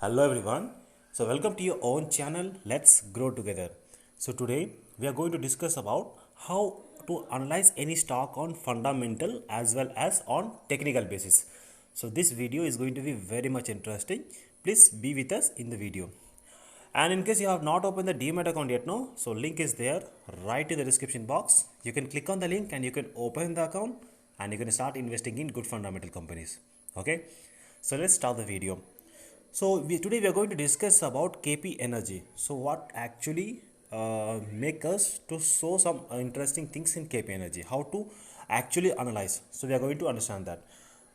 Hello everyone. So welcome to your own channel. Let's grow together. So today we are going to discuss about how to analyze any stock on fundamental as well as on technical basis. So this video is going to be very much interesting. Please be with us in the video. And in case you have not opened the Demat account yet, no, so link is there right in the description box. You can click on the link and you can open the account and you can start investing in good fundamental companies. Okay, so let's start the video. So today we are going to discuss about KP Energy. So what actually make us to show some interesting things in KP Energy, how to actually analyze. So we are going to understand that.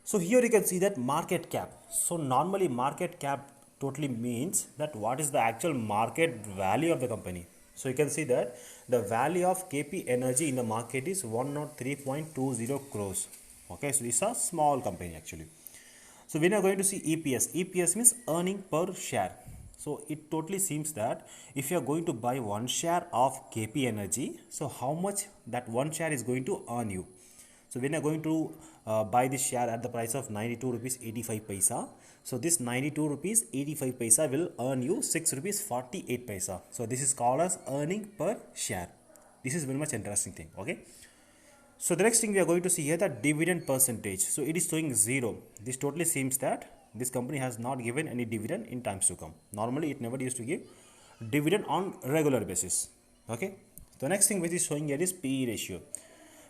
So here you can see that market cap. So normally market cap totally means that what is the actual market value of the company. So you can see that the value of KP Energy in the market is 103.20 crores. Okay, so this is a small company actually. So when you are going to see EPS means earning per share. So it totally seems that if you are going to buy one share of KP Energy, so how much that one share is going to earn you. So when you are going to buy this share at the price of 92 rupees 85 paisa, so this 92 rupees 85 paisa will earn you 6 rupees 48 paisa. So this is called as earning per share. This is very much interesting thing. Okay. So the next thing we are going to see here, the dividend percentage. So it is showing 0. This totally seems that this company has not given any dividend in times to come. Normally it never used to give dividend on regular basis. Okay. The next thing which is showing here is PE ratio.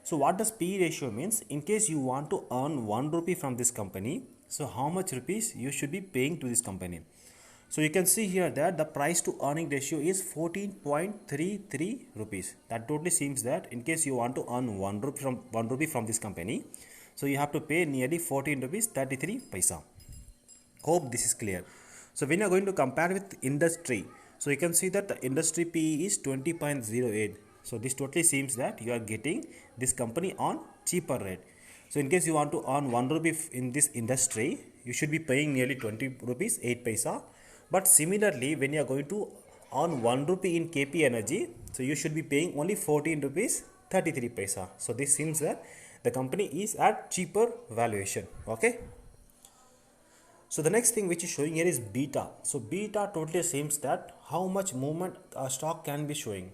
So what does PE ratio means? In case you want to earn 1 rupee from this company, so how much rupees you should be paying to this company? So you can see here that the price to earning ratio is 14.33 rupees. That totally seems that in case you want to earn 1 rupee from this company, so you have to pay nearly 14 rupees 33 paisa. Hope this is clear. So when you are going to compare with industry, so you can see that the industry PE is 20.08. So this totally seems that you are getting this company on cheaper rate. So in case you want to earn 1 rupee in this industry, you should be paying nearly 20 rupees 8 paisa. But similarly, when you are going to earn 1 rupee in KP Energy, so you should be paying only 14 rupees 33 paisa. So this seems that the company is at cheaper valuation. Okay. So the next thing which is showing here is beta. So beta totally seems that how much movement a stock can be showing.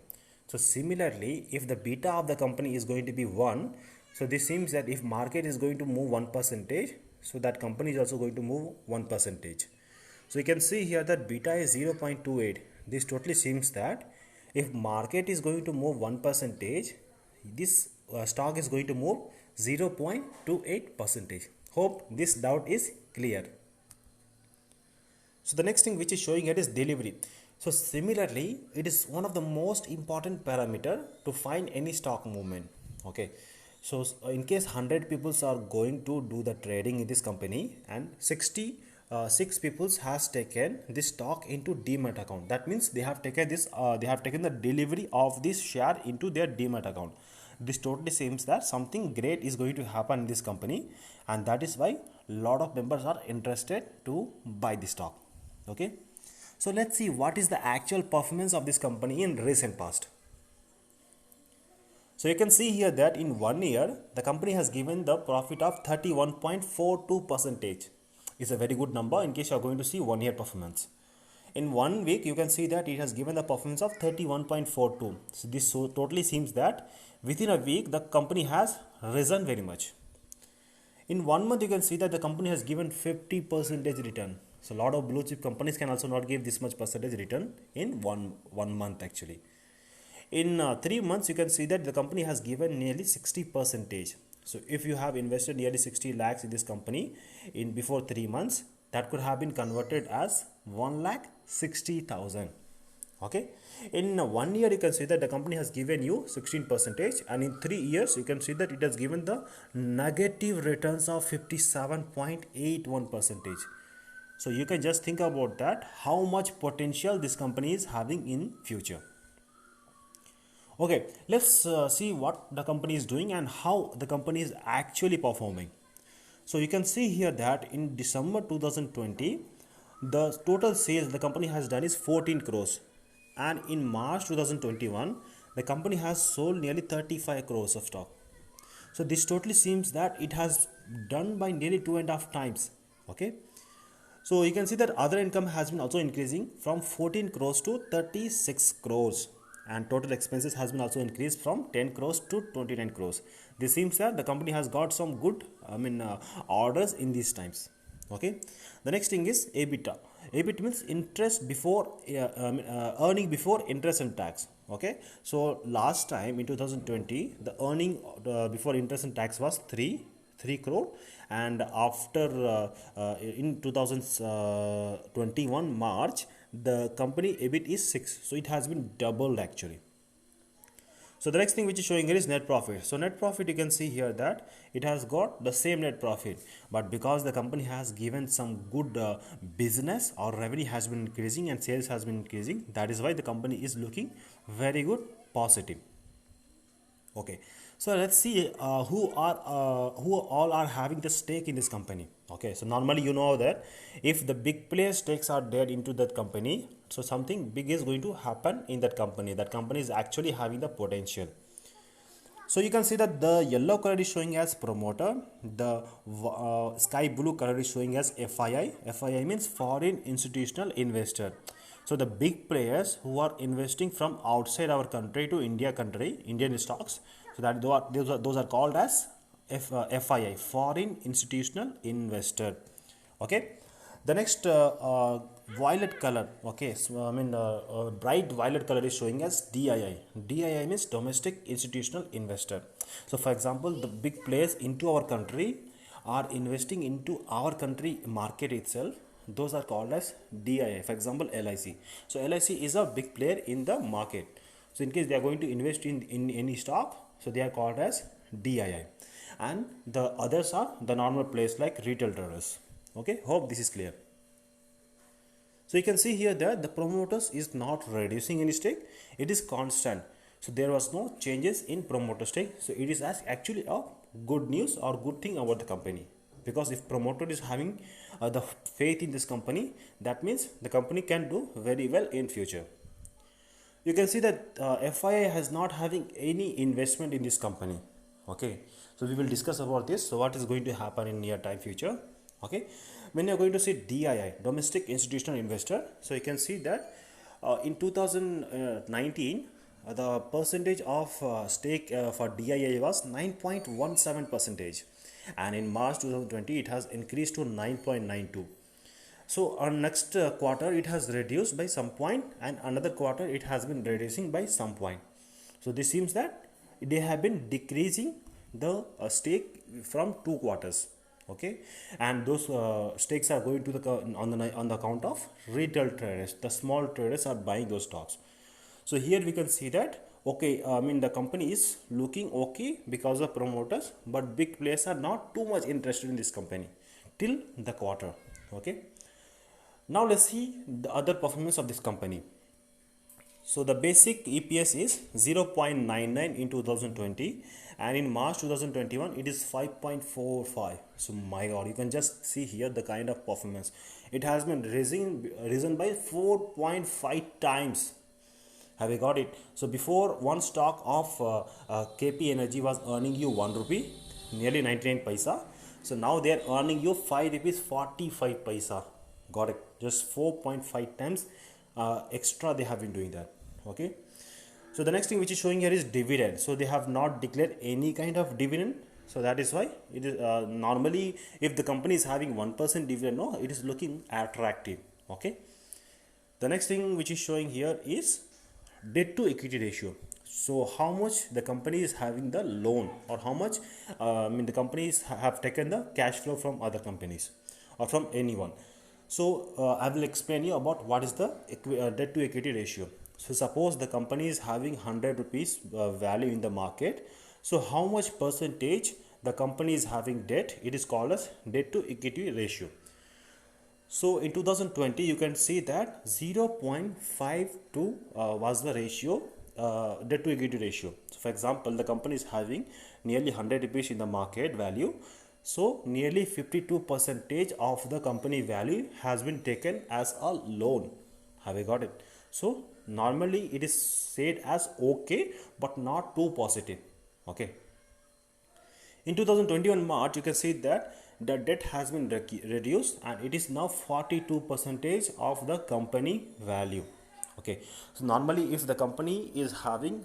So similarly, if the beta of the company is going to be 1, so this seems that if market is going to move 1%, so that company is also going to move 1%. So you can see here that beta is 0.28. This totally seems that if market is going to move 1%, this stock is going to move 0.28%. Hope this doubt is clear. So the next thing which is showing here is delivery. So similarly, it is one of the most important parameter to find any stock movement. Okay. So in case 100 people are going to do the trading in this company and 6 people has taken this stock into Demat account. That means they have taken this. They have taken the delivery of this share into their Demat account. This totally seems that something great is going to happen in this company, and that is why a lot of members are interested to buy this stock. Okay, so let's see what is the actual performance of this company in recent past. So you can see here that in 1 year the company has given the profit of 31.42%. It's a very good number in case you are going to see 1 year performance. In 1 week you can see that it has given the performance of 31.42. So this totally seems that within a week the company has risen very much. In 1 month you can see that the company has given 50% return. So a lot of blue chip companies can also not give this much percentage return in one month actually. In 3 months you can see that the company has given nearly 60%. So if you have invested nearly 60 lakhs in this company in before 3 months, that could have been converted as 1,60,000. Okay, in 1 year you can see that the company has given you 16%, and in 3 years you can see that it has given the negative returns of 57.81%. So you can just think about that, how much potential this company is having in future. Okay, let's see what the company is doing and how the company is actually performing. So you can see here that in December 2020, the total sales the company has done is 14 crores. And in March 2021, the company has sold nearly 35 crores of stock. So this totally seems that it has done by nearly 2.5 times. Okay. So you can see that other income has been also increasing from 14 crores to 36 crores, and total expenses has been also increased from 10 crores to 29 crores. This seems that the company has got some good orders in these times. Okay, the next thing is EBITDA. EBIT means interest before earning before interest and tax. Okay, so last time in 2020 the earning before interest and tax was 3 crore, and after in 2021 March the company EBIT is 6, so it has been doubled actually. So the next thing which is showing here is net profit. So net profit, you can see here that it has got the same net profit, but because the company has given some good business or revenue has been increasing and sales has been increasing, that is why the company is looking very good, positive. Okay, so let's see who all are having the stake in this company. Okay, so normally you know that if the big player stakes are dead into that company, so something big is going to happen in that company. That company is actually having the potential. So you can see that the yellow color is showing as promoter, the sky blue color is showing as FII. FII means foreign institutional investor. So the big players who are investing from outside our country to Indian stocks, so that those are called as FII, foreign institutional investor. Okay, the next violet color, okay, so bright violet color is showing as DII. DII means domestic institutional investor. So for example, the big players into our country are investing into our country market itself, those are called as DII. For example, LIC. So LIC is a big player in the market, so in case they are going to invest in any stock, so they are called as DII. And the others are the normal players like retail traders. Okay, hope this is clear. So you can see here that the promoters is not reducing any stake, it is constant. So there was no changes in promoter stake. So it is as actually a good news or good thing about the company, because if promoter is having the faith in this company, that means the company can do very well in future. You can see that FII has not having any investment in this company. Okay, so we will discuss about this. So what is going to happen in near time future? Okay, when you're going to see DII, domestic institutional investor, so you can see that in 2019 the percentage of stake for DII was 9.17 percentage, and in March 2020 it has increased to 9.92. So on next quarter it has reduced by some point, and another quarter it has been reducing by some point. So this seems that they have been decreasing the stake from 2 quarters. Okay, and those stakes are going to the on the account of retail traders. The small traders are buying those stocks. So here we can see that okay, the company is looking okay because of promoters, but big players are not too much interested in this company till the quarter. Okay, now let's see the other performance of this company. So the basic EPS is 0.99 in 2020, and in March 2021 it is 5.45. So my god, you can just see here the kind of performance. It has been risen by 4.5 times. Have you got it? So before, one stock of KP Energy was earning you 1 rupee, nearly 99 paisa. So now they are earning you 5 rupees 45 paisa. Got it? Just 4.5 times extra they have been doing that. Okay, so the next thing which is showing here is dividend. So they have not declared any kind of dividend, so that is why it is normally if the company is having 1% dividend, no, it is looking attractive. Okay, the next thing which is showing here is debt to equity ratio. So how much the company is having the loan, or how much the companies have taken the cash flow from other companies or from anyone. So I will explain you about what is the debt to equity ratio. So suppose the company is having 100 rupees value in the market. So how much percentage the company is having debt? It is called as debt to equity ratio. So in 2020 you can see that 0.52 was the ratio, debt to equity ratio. So for example, the company is having nearly 100 rupees in the market value. So nearly 52% of the company value has been taken as a loan. Have you got it? So normally it is said as okay, but not too positive. Okay. In 2021 March, you can see that the debt has been reduced and it is now 42 percentage of the company value. Okay, so normally if the company is having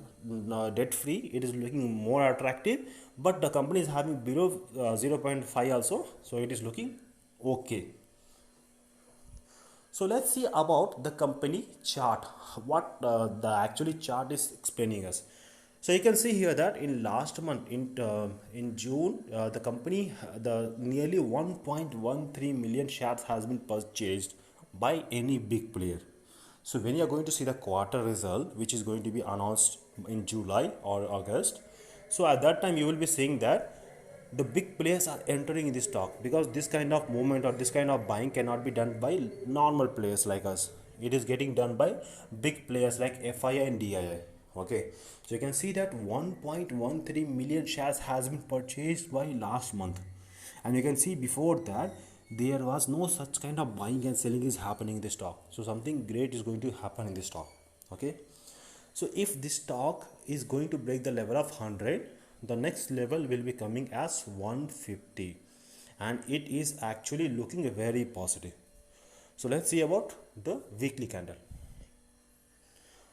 debt free, it is looking more attractive, but the company is having below 0.5 also, so it is looking okay. So let's see about the company chart, what the actually chart is explaining us. So you can see here that in last month, in June, the company, the nearly 1.13 million shares has been purchased by any big player. So when you are going to see the quarter result, which is going to be announced in July or August, so at that time you will be seeing that the big players are entering in this stock, because this kind of movement or this kind of buying cannot be done by normal players like us. It is getting done by big players like FII and DII. Okay, so you can see that 1.13 million shares has been purchased by last month, and you can see before that there was no such kind of buying and selling is happening in the stock. So something great is going to happen in the stock. Okay, so if this stock is going to break the level of 100, the next level will be coming as 150, and it is actually looking very positive. So let's see about the weekly candle.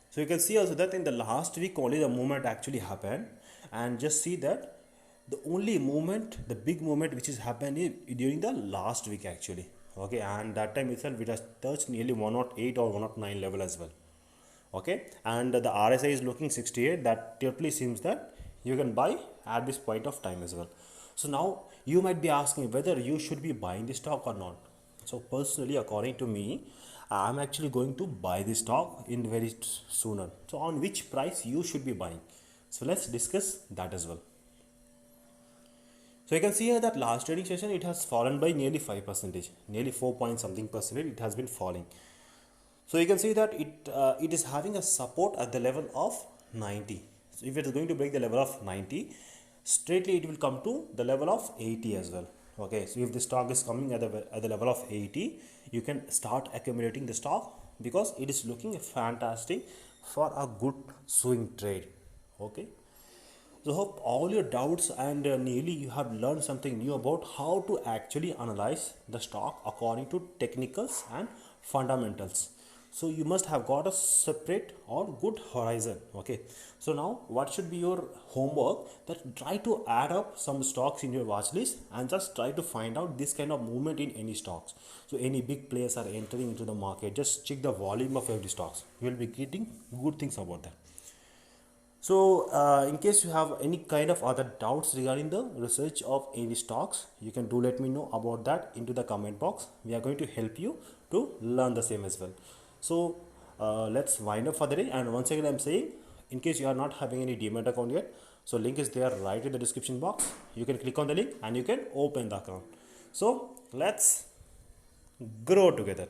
So you can see also that in the last week only the movement actually happened, and just see that the only movement, the big movement which is happening during the last week actually. Okay, and that time itself it has touched nearly 108 or 109 level as well. Okay, and the RSI is looking 68. That totally seems that you can buy at this point of time as well. So now you might be asking whether you should be buying the stock or not. So personally, according to me, I'm actually going to buy the stock in very sooner. So on which price you should be buying, so let's discuss that as well. So you can see here that last trading session it has fallen by nearly 5 percentage, nearly 4 point something percentage it has been falling. So you can see that it is having a support at the level of 90. So if it is going to break the level of 90, straightly it will come to the level of 80 as well. Okay, so if the stock is coming at the level of 80, you can start accumulating the stock, because it is looking fantastic for a good swing trade. Okay, so hope all your doubts and nearly you have learned something new about how to actually analyze the stock according to technicals and fundamentals. So you must have got a separate or good horizon. Okay, so now what should be your homework? That try to add up some stocks in your watch list and just try to find out this kind of movement in any stocks. So any big players are entering into the market, just check the volume of every stocks. You will be getting good things about that. So, in case you have any kind of other doubts regarding the research of any stocks, you can do let me know about that into the comment box. We are going to help you to learn the same as well. So, let's wind up for the day. And once again, I'm saying, in case you are not having any Demat account yet, so link is there right in the description box. You can click on the link and you can open the account. So, let's grow together.